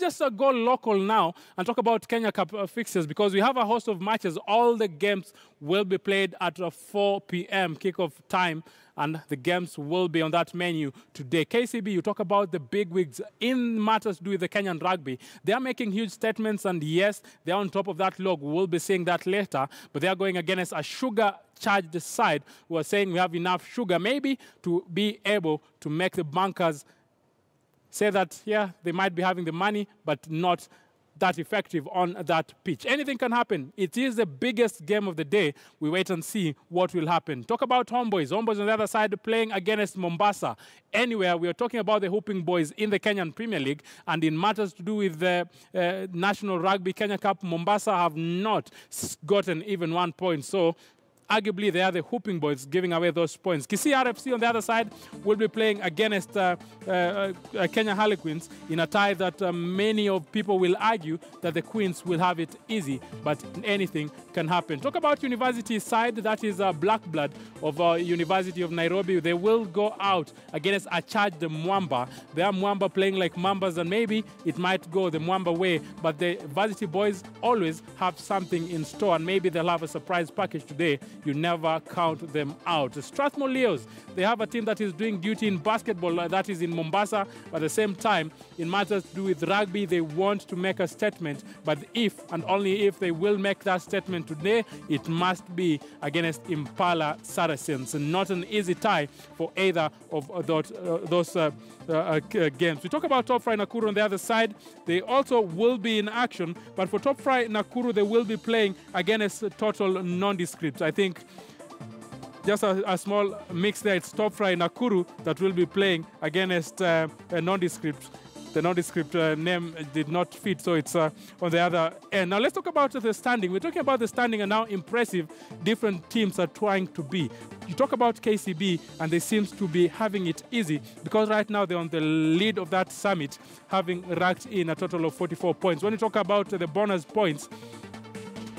let's just go local now and talk about Kenya Cup fixtures, because we have a host of matches. All the games will be played at 4 p.m. kickoff time, and the games will be on that menu today. KCB, you talk about the big wigs in matters to do with the Kenyan rugby. They are making huge statements, and yes, they're on top of that log. We'll be seeing that later, but they are going against a sugar-charged side who are saying we have enough sugar maybe to be able to make the bankers say that, yeah, they might be having the money, but not that effective on that pitch. Anything can happen. It is the biggest game of the day. We wait and see what will happen. Talk about Homeboys. Homeboys on the other side playing against Mombasa. Anywhere, we are talking about the Hooping Boys in the Kenyan Premier League, and in matters to do with the National Rugby Kenya Cup, Mombasa have not gotten even 1 point. So arguably, they are the Hooping Boys giving away those points. Kisii RFC on the other side will be playing against Kenya Harlequins in a tie that many of people will argue that the Queens will have it easy, but anything can happen. Talk about University side, that is Black Blood of University of Nairobi. They will go out against a charged Mwamba. They are Mwamba playing like Mambas, and maybe it might go the Mwamba way, but the Varsity Boys always have something in store, and maybe they'll have a surprise package today. You never count them out. Strathmore Leos, they have a team that is doing duty in basketball, that is in Mombasa, but at the same time, in matters to do with rugby, they want to make a statement, but if and only if they will make that statement today, it must be against Impala Saracens. Not an easy tie for either of those games. We talk about Top Fry Nakuru on the other side. They also will be in action, but for Top Fry Nakuru, they will be playing against Total Nondescript. I think just a small mix there. It's Top Fry Nakuru that will be playing against Nondescript. The Nondescript name did not fit, so it's on the other end. Now let's talk about the standing. We're talking about the standing and how impressive different teams are trying to be. You talk about KCB, and they seem to be having it easy because right now they're on the lead of that summit, having racked in a total of 44 points. When you talk about the bonus points,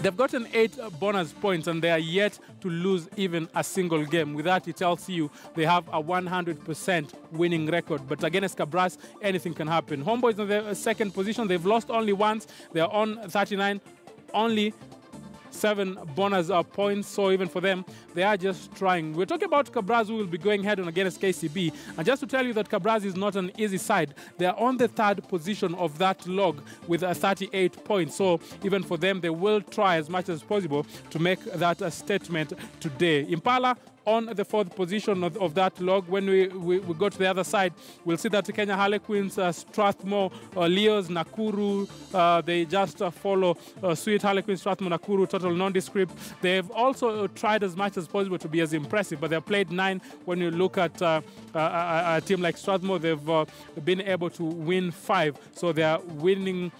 they've gotten 8 bonus points, and they are yet to lose even a single game. With that, it tells you they have a 100% winning record. But against Cabras, anything can happen. Homeboys in the second position. They've lost only once. They're on 39, only 7 bonus points, so even for them, they are just trying. We're talking about Cabras, who will be going head on against KCB. And just to tell you that Cabras is not an easy side, they are on the 3rd position of that log with 38 points. So even for them, they will try as much as possible to make that statement today. Impala on the 4th position of that log. When we go to the other side, we'll see that the Kenya Harlequins, Strathmore, Leos, Nakuru, they just follow Sweet Harlequins, Strathmore, Nakuru, Total Nondescript. They've also tried as much as possible to be as impressive, but they've played 9. When you look at a team like Strathmore, they've been able to win 5. So their winning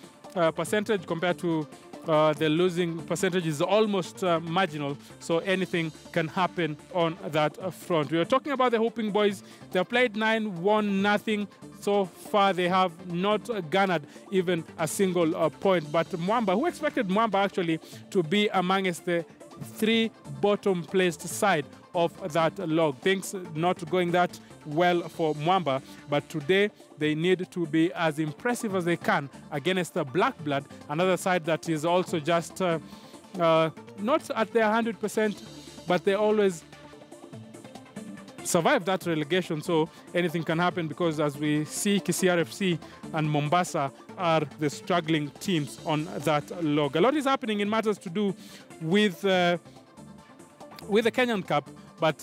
percentage compared to the losing percentage is almost marginal, so anything can happen on that front. We are talking about the Hooping Boys. They have played 9, won nothing. So far, they have not garnered even a single point. But Mwamba, who expected Mwamba actually to be amongst the 3 bottom-placed side of that log. Things not going that well for Mwamba, but today they need to be as impressive as they can against the Black Blood, another side that is also just not at their 100%, but they always survive that relegation, so anything can happen because as we see, Kisii RFC and Mombasa are the struggling teams on that log. A lot is happening in matters to do with the Kenyan Cup, but